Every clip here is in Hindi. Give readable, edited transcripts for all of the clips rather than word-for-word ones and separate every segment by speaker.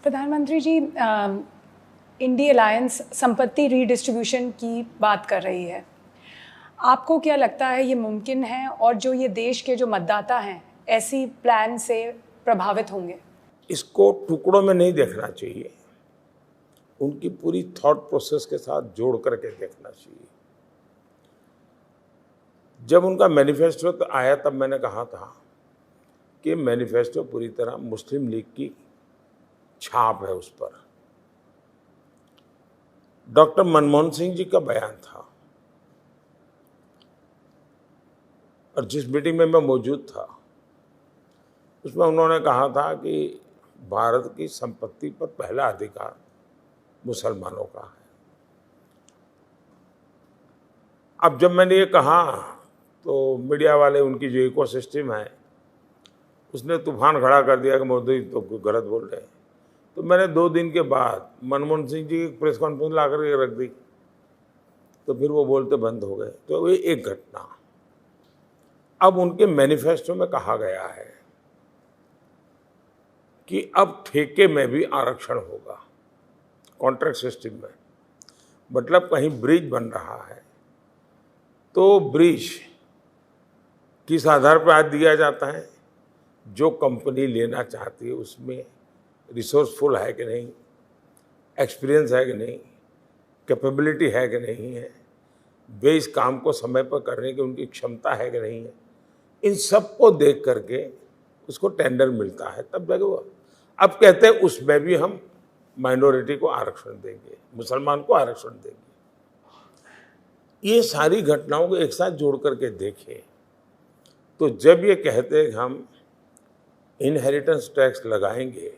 Speaker 1: प्रधानमंत्री जी, इंडी अलायंस संपत्ति रीडिस्ट्रीब्यूशन की बात कर रही है। आपको क्या लगता है ये मुमकिन है, और जो ये देश के जो मतदाता हैं ऐसी प्लान से प्रभावित होंगे?
Speaker 2: इसको टुकड़ों में नहीं देखना चाहिए, उनकी पूरी थॉट प्रोसेस के साथ जोड़ करके देखना चाहिए। जब उनका मैनिफेस्टो तो आया तब मैंने कहा था कि मैनिफेस्टो पूरी तरह मुस्लिम लीग की छाप है उस पर। डॉक्टर मनमोहन सिंह जी का बयान था, और जिस मीटिंग में मैं मौजूद था उसमें उन्होंने कहा था कि भारत की संपत्ति पर पहला अधिकार मुसलमानों का है। अब जब मैंने ये कहा तो मीडिया वाले, उनकी जो इकोसिस्टम है, उसने तूफान खड़ा कर दिया कि मोदी तो गलत बोल रहे हैं। तो मैंने 2 दिन के बाद मनमोहन सिंह जी की प्रेस कॉन्फ्रेंस ला करके रख दी, तो फिर वो बोलते बंद हो गए। तो ये एक घटना। अब उनके मैनिफेस्टो में कहा गया है कि अब ठेके में भी आरक्षण होगा, कॉन्ट्रैक्ट सिस्टम में। मतलब कहीं ब्रिज बन रहा है तो ब्रिज किस आधार पर आज दिया जाता है? जो कंपनी लेना चाहती है उसमें रिसोर्सफुल है कि नहीं, एक्सपीरियंस है कि नहीं, कैपेबिलिटी है कि नहीं है, वे इस काम को समय पर करने की उनकी क्षमता है कि नहीं है। इन सब को देख करके उसको टेंडर मिलता है, तब जाके वो। अब कहते हैं उसमें भी हम माइनॉरिटी को आरक्षण देंगे, मुसलमान को आरक्षण देंगे। ये सारी घटनाओं को एक साथ जोड़ करके देखें तो जब ये कहते हैं कि हम इनहेरिटेंस टैक्स लगाएंगे,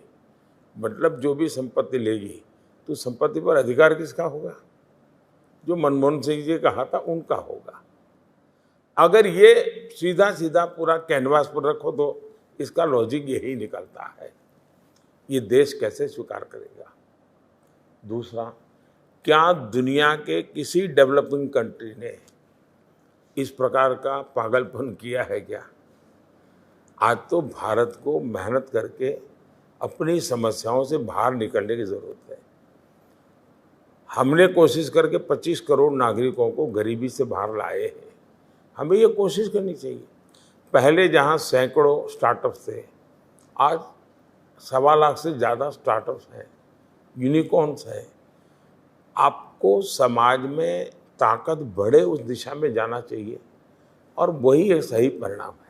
Speaker 2: मतलब जो भी संपत्ति लेगी तो संपत्ति पर अधिकार किसका होगा? जो मनमोहन सिंह जी कहा था उनका होगा। अगर ये सीधा सीधा पूरा कैनवास पर रखो तो इसका लॉजिक यही निकलता है। ये देश कैसे स्वीकार करेगा? दूसरा, क्या दुनिया के किसी डेवलपिंग कंट्री ने इस प्रकार का पागलपन किया है क्या? आज तो भारत को मेहनत करके अपनी समस्याओं से बाहर निकलने की जरूरत है। हमने कोशिश करके 25 करोड़ नागरिकों को गरीबी से बाहर लाए हैं। हमें ये कोशिश करनी चाहिए। पहले जहां सैकड़ों स्टार्टअप्स थे, आज 1.25 लाख से ज़्यादा स्टार्टअप्स हैं, यूनिकॉर्न्स हैं। आपको समाज में ताकत बढ़े उस दिशा में जाना चाहिए, और वही एक सही परिणाम है।